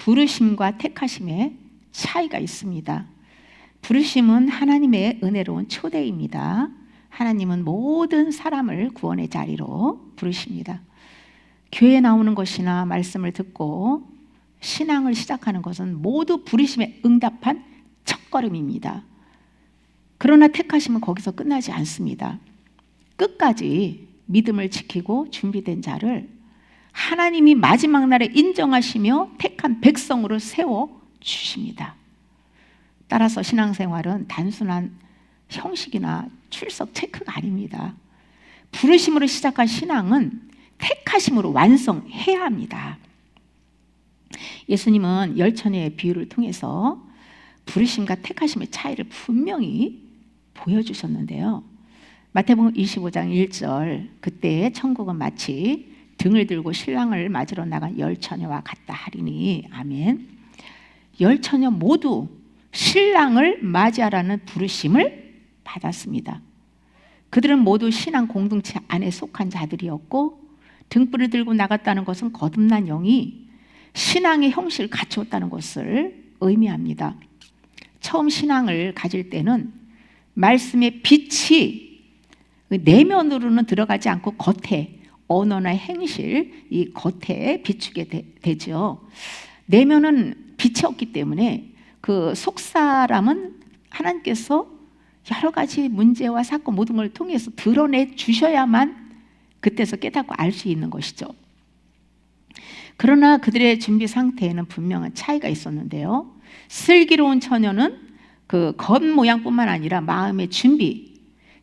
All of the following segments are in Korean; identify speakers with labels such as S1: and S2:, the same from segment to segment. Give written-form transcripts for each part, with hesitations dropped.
S1: 부르심과 택하심의 차이가 있습니다. 부르심은 하나님의 은혜로운 초대입니다. 하나님은 모든 사람을 구원의 자리로 부르십니다. 교회에 나오는 것이나 말씀을 듣고 신앙을 시작하는 것은 모두 부르심에 응답한 첫걸음입니다. 그러나 택하심은 거기서 끝나지 않습니다. 끝까지 믿음을 지키고 준비된 자를 하나님이 마지막 날에 인정하시며 택한 백성으로 세워주십니다. 따라서 신앙생활은 단순한 형식이나 출석 체크가 아닙니다. 부르심으로 시작한 신앙은 택하심으로 완성해야 합니다. 예수님은 열처녀의 비유를 통해서 부르심과 택하심의 차이를 분명히 보여주셨는데요. 마태복음 25장 1절, 그때 천국은 마치 등을 들고 신랑을 맞으러 나간 열처녀와 같다 하리니. 아멘. 열처녀 모두 신랑을 맞이하라는 부르심을 받았습니다. 그들은 모두 신앙 공동체 안에 속한 자들이었고, 등불을 들고 나갔다는 것은 거듭난 영이 신앙의 형식을 갖추었다는 것을 의미합니다. 처음 신앙을 가질 때는 말씀의 빛이 내면으로는 들어가지 않고 겉에, 언어나 행실, 이 겉에 비추게 되죠. 내면은 빛이 없기 때문에 그 속사람은 하나님께서 여러 가지 문제와 사건 모든 걸 통해서 드러내 주셔야만 그때서 깨닫고 알 수 있는 것이죠. 그러나 그들의 준비 상태에는 분명한 차이가 있었는데요. 슬기로운 처녀는 그 겉모양뿐만 아니라 마음의 준비,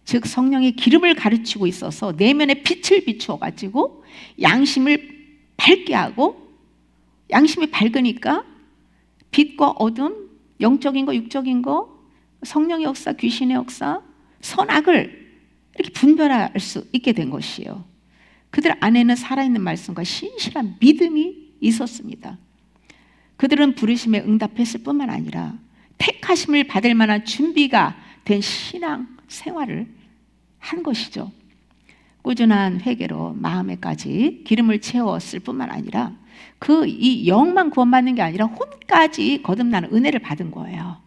S1: 즉 성령의 기름을 가르치고 있어서 내면의 빛을 비추어 가지고 양심을 밝게 하고, 양심이 밝으니까 빛과 어둠, 영적인 거, 육적인 거, 성령의 역사, 귀신의 역사, 선악을 이렇게 분별할 수 있게 된 것이에요. 그들 안에는 살아있는 말씀과 신실한 믿음이 있었습니다. 그들은 부르심에 응답했을 뿐만 아니라 택하심을 받을 만한 준비가 된 신앙 생활을 한 것이죠. 꾸준한 회개로 마음에까지 기름을 채웠을 뿐만 아니라 이 영만 구원받는 게 아니라 혼까지 거듭나는 은혜를 받은 거예요.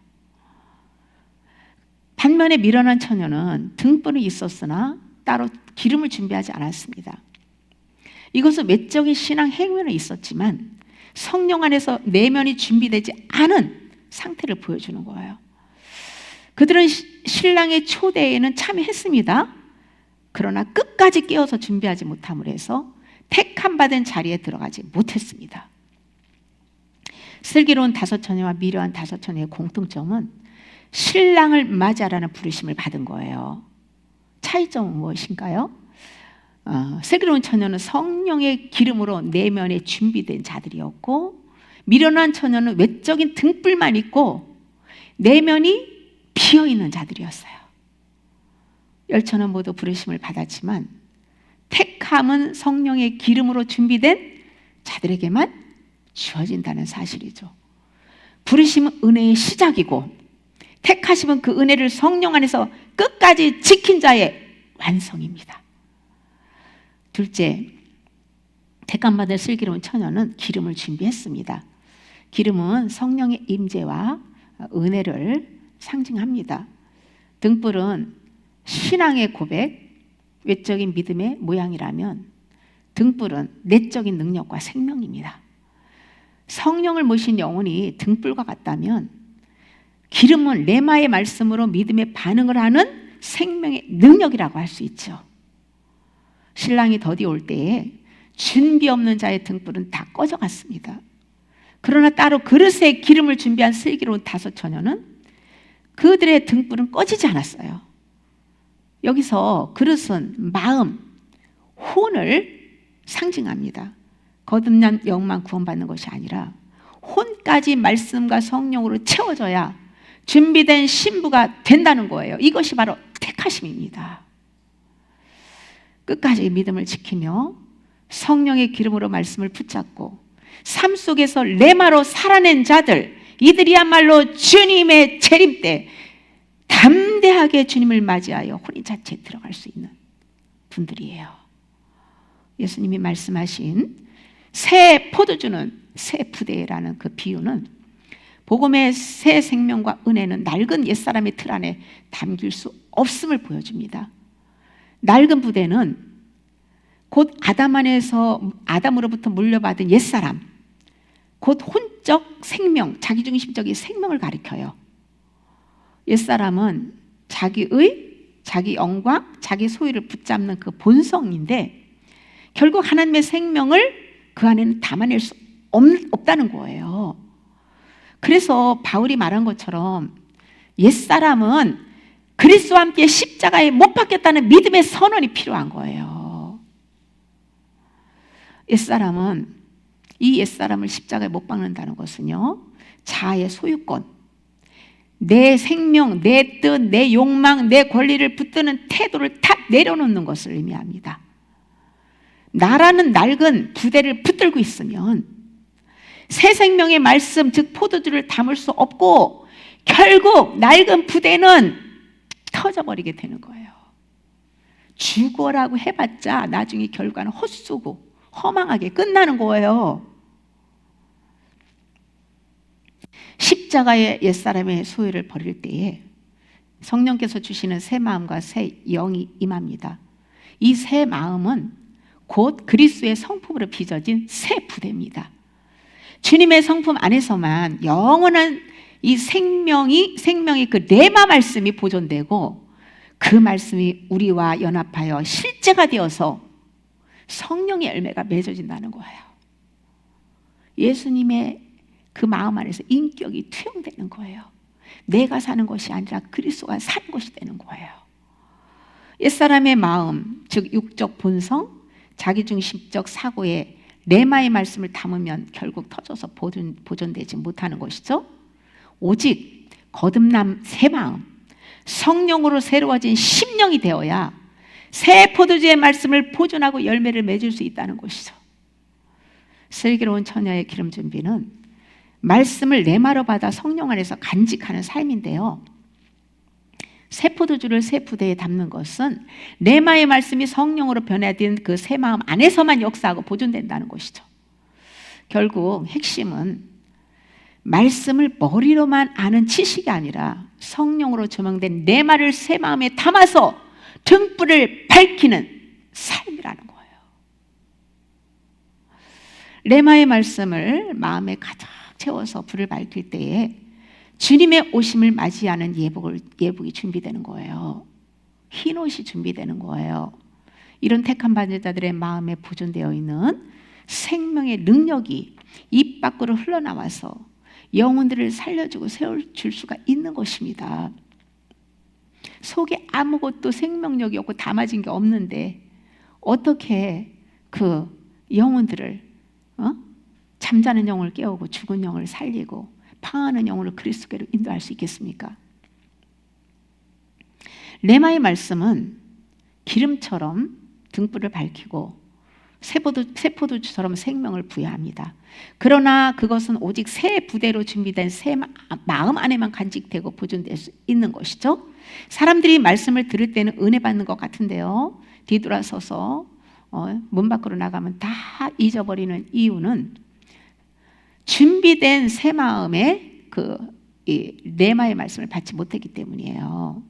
S1: 반면에 미련한 처녀는 등불이 있었으나 따로 기름을 준비하지 않았습니다. 이것은 외적인 신앙 행위는 있었지만 성령 안에서 내면이 준비되지 않은 상태를 보여주는 거예요. 그들은 신랑의 초대에는 참여했습니다. 그러나 끝까지 깨어서 준비하지 못함으로 해서 택함 받은 자리에 들어가지 못했습니다. 슬기로운 다섯 처녀와 미련한 다섯 처녀의 공통점은 신랑을 맞이하라는 부르심을 받은 거예요. 차이점은 무엇인가요? 슬기로운 처녀는 성령의 기름으로 내면에 준비된 자들이었고, 미련한 처녀는 외적인 등불만 있고 내면이 비어있는 자들이었어요. 열처는 모두 부르심을 받았지만 택함은 성령의 기름으로 준비된 자들에게만 주어진다는 사실이죠. 부르심은 은혜의 시작이고 택하심은 그 은혜를 성령 안에서 끝까지 지킨 자의 완성입니다. 둘째, 택함 받은 슬기로운 처녀는 기름을 준비했습니다. 기름은 성령의 임재와 은혜를 상징합니다. 등불은 신앙의 고백, 외적인 믿음의 모양이라면 등불은 내적인 능력과 생명입니다. 성령을 모신 영혼이 등불과 같다면 기름은 레마의 말씀으로 믿음에 반응을 하는 생명의 능력이라고 할 수 있죠. 신랑이 더디 올 때에 준비 없는 자의 등불은 다 꺼져갔습니다. 그러나 따로 그릇에 기름을 준비한 슬기로운 다섯 처녀는 그들의 등불은 꺼지지 않았어요. 여기서 그릇은 마음, 혼을 상징합니다. 거듭난 영만 구원받는 것이 아니라 혼까지 말씀과 성령으로 채워져야 준비된 신부가 된다는 거예요. 이것이 바로 택하심입니다. 끝까지 믿음을 지키며 성령의 기름으로 말씀을 붙잡고 삶 속에서 레마로 살아낸 자들, 이들이야말로 주님의 재림 때 담대하게 주님을 맞이하여 혼인 자체에 들어갈 수 있는 분들이에요. 예수님이 말씀하신 새 포도주는 새 부대라는 그 비유는 복음의 새 생명과 은혜는 낡은 옛사람의 틀 안에 담길 수 없음을 보여줍니다. 낡은 부대는 곧 아담으로부터 물려받은 옛사람, 곧 혼적 생명, 자기중심적인 생명을 가리켜요. 옛사람은 자기 영광, 자기 소유를 붙잡는 그 본성인데 결국 하나님의 생명을 그 안에는 담아낼 수 없다는 거예요. 그래서 바울이 말한 것처럼 옛사람은 그리스도와 함께 십자가에 못 박혔다는 믿음의 선언이 필요한 거예요. 이 옛사람을 십자가에 못 박는다는 것은요, 자아의 소유권, 내 생명, 내 뜻, 내 욕망, 내 권리를 붙드는 태도를 탁 내려놓는 것을 의미합니다. 나라는 낡은 부대를 붙들고 있으면 새 생명의 말씀, 즉 포도주를 담을 수 없고 결국 낡은 부대는 터져버리게 되는 거예요. 죽어라고 해봤자 나중에 결과는 헛수고 허망하게 끝나는 거예요. 십자가의 옛사람의 소유를 버릴 때에 성령께서 주시는 새 마음과 새 영이 임합니다. 이 새 마음은 곧 그리스도의 성품으로 빚어진 새 부대입니다. 주님의 성품 안에서만 영원한 이 생명의 그 레마 말씀이 보존되고 그 말씀이 우리와 연합하여 실제가 되어서 성령의 열매가 맺어진다는 거예요. 예수님의 그 마음 안에서 인격이 투영되는 거예요. 내가 사는 것이 아니라 그리스도가 사는 것이 되는 거예요. 옛사람의 마음, 즉 육적 본성, 자기중심적 사고에 레마의 말씀을 담으면 결국 터져서 보존되지 못하는 것이죠. 오직 거듭난 새 마음, 성령으로 새로워진 심령이 되어야 새 포도주의 말씀을 보존하고 열매를 맺을 수 있다는 것이죠. 슬기로운 처녀의 기름 준비는 말씀을 레마로 받아 성령 안에서 간직하는 삶인데요, 새 포도주를 새 부대에 담는 것은 레마의 말씀이 성령으로 변화된 그 새 마음 안에서만 역사하고 보존된다는 것이죠. 결국 핵심은 말씀을 머리로만 아는 지식이 아니라 성령으로 조명된 레마를 새 마음에 담아서 등불을 밝히는 삶이라는 거예요. 레마의 말씀을 마음에 가득 채워서 불을 밝힐 때에 주님의 오심을 맞이하는 예복이 준비되는 거예요. 흰 옷이 준비되는 거예요. 이런 택한 받은 자들의 마음에 보존되어 있는 생명의 능력이 입 밖으로 흘러나와서 영혼들을 살려주고 세워줄 수가 있는 것입니다. 속에 아무것도 생명력이 없고 담아진 게 없는데 어떻게 그 영혼들을 잠자는 영혼을 깨우고 죽은 영혼을 살리고 방하는 영혼을 그리스도께로 인도할 수 있겠습니까? 레마의 말씀은 기름처럼 등불을 밝히고 새 포도주처럼 생명을 부여합니다. 그러나 그것은 오직 새 부대로 준비된 새 마음 안에만 간직되고 보존될 수 있는 것이죠. 사람들이 말씀을 들을 때는 은혜 받는 것 같은데요, 뒤돌아서서 문 밖으로 나가면 다 잊어버리는 이유는 준비된 새 마음의 이 레마의 말씀을 받지 못했기 때문이에요.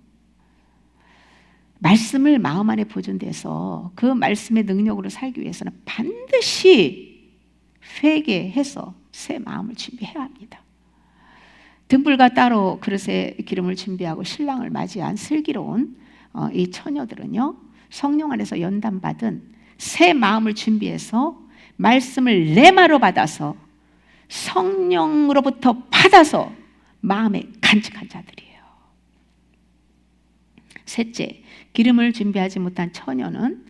S1: 말씀을 마음 안에 보존돼서 그 말씀의 능력으로 살기 위해서는 반드시 회개해서 새 마음을 준비해야 합니다. 등불과 따로 그릇에 기름을 준비하고 신랑을 맞이한 슬기로운 이 처녀들은요, 성령 안에서 연단받은 새 마음을 준비해서 말씀을 레마로 받아서 성령으로부터 받아서 마음에 간직한 자들이에요. 셋째, 기름을 준비하지 못한 처녀는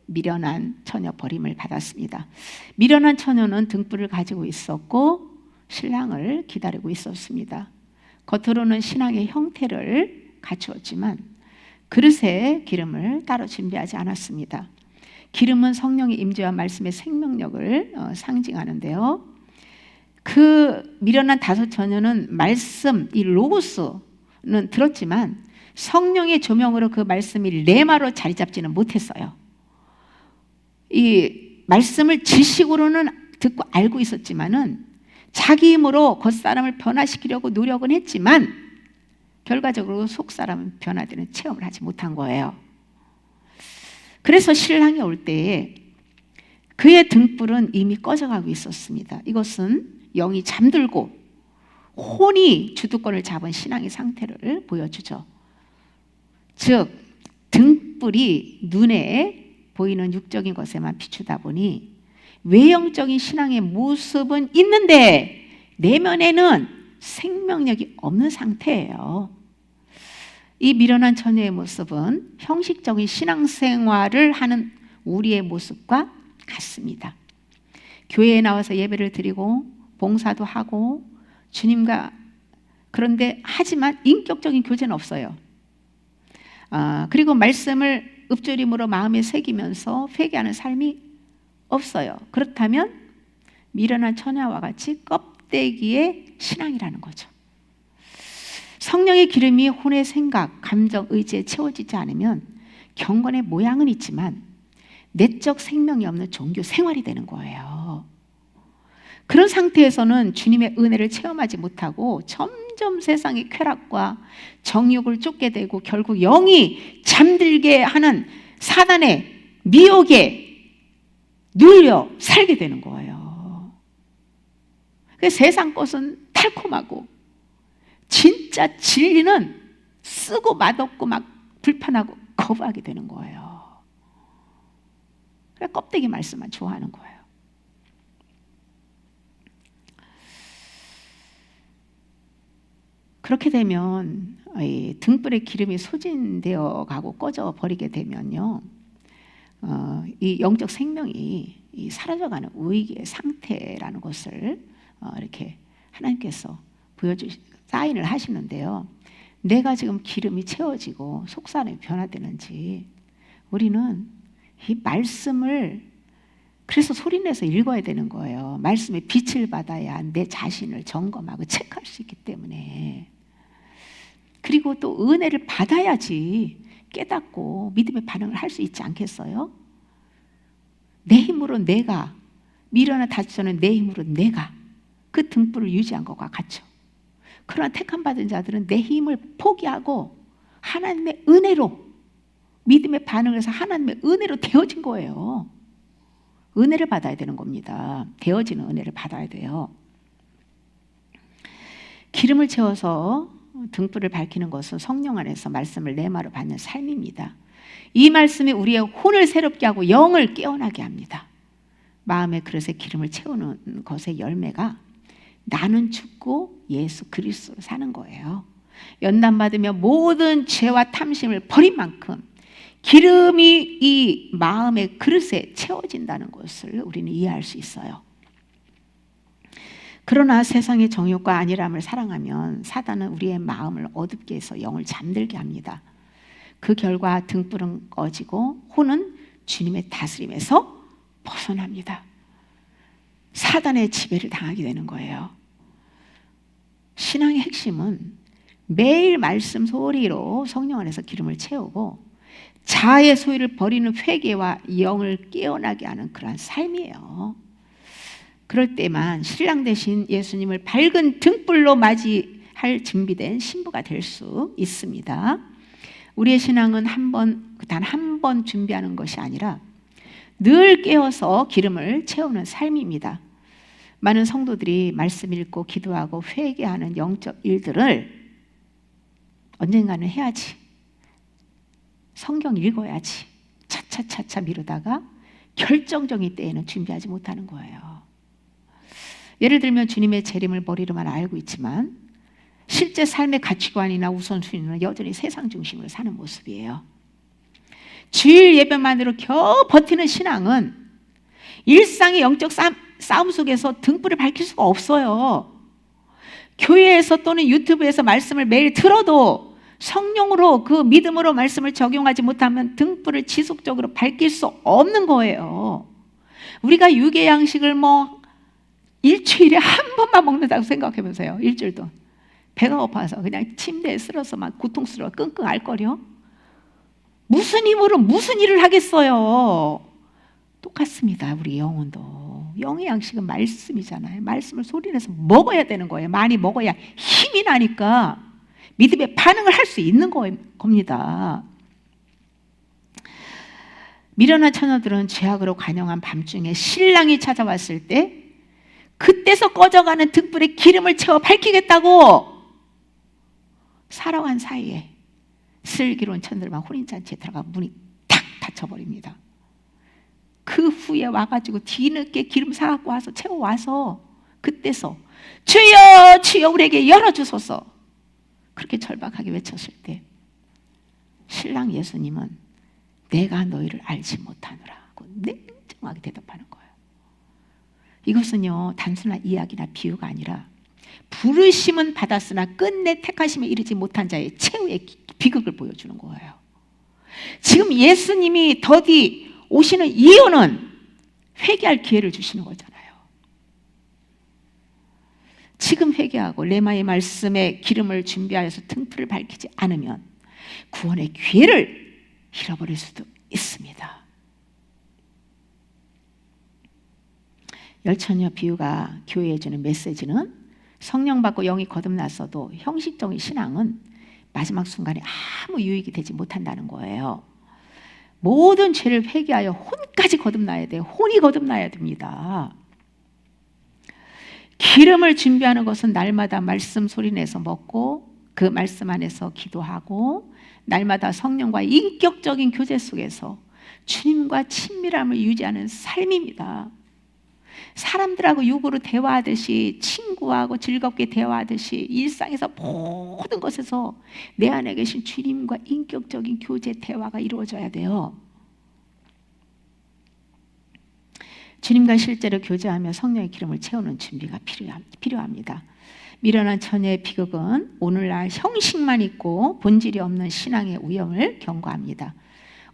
S1: 미련한 처녀 버림을 받았습니다. 미련한 처녀는 등불을 가지고 있었고 신랑을 기다리고 있었습니다. 겉으로는 신앙의 형태를 갖추었지만 그릇에 기름을 따로 준비하지 않았습니다. 기름은 성령의 임재와 말씀의 생명력을 상징하는데요, 그 미련한 다섯 처녀는 말씀, 이 로고스는 들었지만 성령의 조명으로 그 말씀이 레마로 자리 잡지는 못했어요. 이 말씀을 지식으로는 듣고 알고 있었지만은 자기 힘으로 겉사람을 변화시키려고 노력은 했지만 결과적으로 속사람은 변화되는 체험을 하지 못한 거예요. 그래서 신랑이 올 때에 그의 등불은 이미 꺼져가고 있었습니다. 이것은 영이 잠들고 혼이 주도권을 잡은 신앙의 상태를 보여주죠. 즉 등불이 눈에 보이는 육적인 것에만 비추다 보니 외형적인 신앙의 모습은 있는데 내면에는 생명력이 없는 상태예요. 이 미련한 처녀의 모습은 형식적인 신앙생활을 하는 우리의 모습과 같습니다. 교회에 나와서 예배를 드리고 봉사도 하고 주님과 그런데 하지만 인격적인 교제는 없어요. 그리고 말씀을 읊조림으로 마음에 새기면서 회개하는 삶이 없어요. 그렇다면 미련한 처녀와 같이 껍데기의 신앙이라는 거죠. 성령의 기름이 혼의 생각, 감정, 의지에 채워지지 않으면 경건의 모양은 있지만 내적 생명이 없는 종교 생활이 되는 거예요. 그런 상태에서는 주님의 은혜를 체험하지 못하고 점점 세상의 쾌락과 정욕을 쫓게 되고 결국 영이 잠들게 하는 사단의 미혹에 눌려 살게 되는 거예요. 세상 것은 달콤하고 진짜 진리는 쓰고 맛없고 막 불편하고 거부하게 되는 거예요. 그래 껍데기 말씀만 좋아하는 거예요. 그렇게 되면 등불의 기름이 소진되어 가고 꺼져 버리게 되면요, 이 영적 생명이 사라져가는 위기의 상태라는 것을 이렇게 하나님께서 사인을 하시는데요. 내가 지금 기름이 채워지고 속사람이 변화되는지 우리는 이 말씀을 그래서 소리내서 읽어야 되는 거예요. 말씀의 빛을 받아야 내 자신을 점검하고 체크할 수 있기 때문에. 그리고 또 은혜를 받아야지 깨닫고 믿음의 반응을 할 수 있지 않겠어요? 내 힘으로 내가 미련한 다투는 내 힘으로 내가 그 등불을 유지한 것과 같죠. 그러나 택함 받은 자들은 내 힘을 포기하고 하나님의 은혜로 믿음의 반응을 해서 하나님의 은혜로 되어진 거예요. 은혜를 받아야 되는 겁니다. 되어지는 은혜를 받아야 돼요. 기름을 채워서 등불을 밝히는 것은 성령 안에서 말씀을 내마로 받는 삶입니다. 이 말씀이 우리의 혼을 새롭게 하고 영을 깨어나게 합니다. 마음의 그릇에 기름을 채우는 것의 열매가 나는 죽고 예수 그리스도로 사는 거예요. 연단받으며 모든 죄와 탐심을 버린 만큼 기름이 이 마음의 그릇에 채워진다는 것을 우리는 이해할 수 있어요. 그러나 세상의 정욕과 안일함을 사랑하면 사단은 우리의 마음을 어둡게 해서 영을 잠들게 합니다. 그 결과 등불은 꺼지고 혼은 주님의 다스림에서 벗어납니다. 사단의 지배를 당하게 되는 거예요. 신앙의 핵심은 매일 말씀 소리로 성령 안에서 기름을 채우고 자아의 소유를 버리는 회개와 영을 깨어나게 하는 그러한 삶이에요. 그럴 때만 신랑 되신 예수님을 밝은 등불로 맞이할 준비된 신부가 될 수 있습니다. 우리의 신앙은 단 한 번 준비하는 것이 아니라 늘 깨어서 기름을 채우는 삶입니다. 많은 성도들이 말씀 읽고 기도하고 회개하는 영적 일들을 언젠가는 해야지, 성경 읽어야지 차차차차 미루다가 결정적인 때에는 준비하지 못하는 거예요. 예를 들면 주님의 재림을 머리로만 알고 있지만 실제 삶의 가치관이나 우선순위는 여전히 세상 중심으로 사는 모습이에요. 주일 예배만으로 겨우 버티는 신앙은 일상의 영적 싸움 속에서 등불을 밝힐 수가 없어요. 교회에서 또는 유튜브에서 말씀을 매일 들어도 성령으로 그 믿음으로 말씀을 적용하지 못하면 등불을 지속적으로 밝힐 수 없는 거예요. 우리가 유괴 양식을 일주일에 한 번만 먹는다고 생각해 보세요. 일주일도 배가 고파서 그냥 침대에 쓸어서 막 고통스러워 끙끙 앓거려. 무슨 힘으로 무슨 일을 하겠어요. 똑같습니다. 우리 영혼도 영의 양식은 말씀이잖아요. 말씀을 소리내서 먹어야 되는 거예요. 많이 먹어야 힘이 나니까 믿음의 반응을 할 수 있는 겁니다. 미련한 처녀들은 죄악으로 관영한 밤중에 신랑이 찾아왔을 때 그때서 꺼져가는 등불에 기름을 채워 밝히겠다고 살아간 사이에 슬기로운 처녀들만 혼인잔치에 들어가 문이 탁 닫혀버립니다. 그 후에 와가지고 뒤늦게 기름 사갖고 와서 채워와서 그때서 주여 주여 우리에게 열어주소서 그렇게 절박하게 외쳤을 때 신랑 예수님은 내가 너희를 알지 못하노라고 냉정하게 대답하는 거예요. 이것은요 단순한 이야기나 비유가 아니라 부르심은 받았으나 끝내 택하심에 이르지 못한 자의 최후의 비극을 보여주는 거예요. 지금 예수님이 더디 오시는 이유는 회개할 기회를 주시는 거잖아요. 지금 회개하고 레마의 말씀에 기름을 준비하여서 등불을 밝히지 않으면 구원의 기회를 잃어버릴 수도 있습니다. 열처녀 비유가 교회에 주는 메시지는 성령 받고 영이 거듭났어도 형식적인 신앙은 마지막 순간에 아무 유익이 되지 못한다는 거예요. 모든 죄를 회개하여 혼까지 거듭나야 돼요. 혼이 거듭나야 됩니다. 기름을 준비하는 것은 날마다 말씀 소리내서 먹고 그 말씀 안에서 기도하고 날마다 성령과 인격적인 교제 속에서 주님과 친밀함을 유지하는 삶입니다. 사람들하고 육으로 대화하듯이 친구하고 즐겁게 대화하듯이 일상에서 모든 것에서 내 안에 계신 주님과 인격적인 교제 대화가 이루어져야 돼요. 주님과 실제로 교제하며 성령의 기름을 채우는 준비가 필요합니다. 미련한 처녀의 비극은 오늘날 형식만 있고 본질이 없는 신앙의 위험을 경고합니다.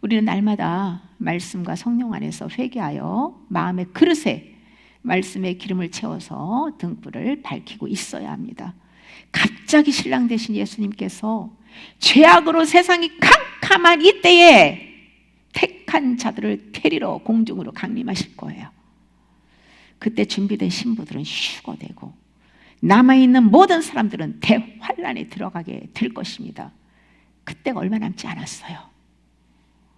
S1: 우리는 날마다 말씀과 성령 안에서 회개하여 마음의 그릇에 말씀의 기름을 채워서 등불을 밝히고 있어야 합니다. 갑자기 신랑 되신 예수님께서 죄악으로 세상이 캄캄한 이때에 택한 자들을 데리러 공중으로 강림하실 거예요. 그때 준비된 신부들은 휴거되고 남아있는 모든 사람들은 대환란에 들어가게 될 것입니다. 그때가 얼마 남지 않았어요.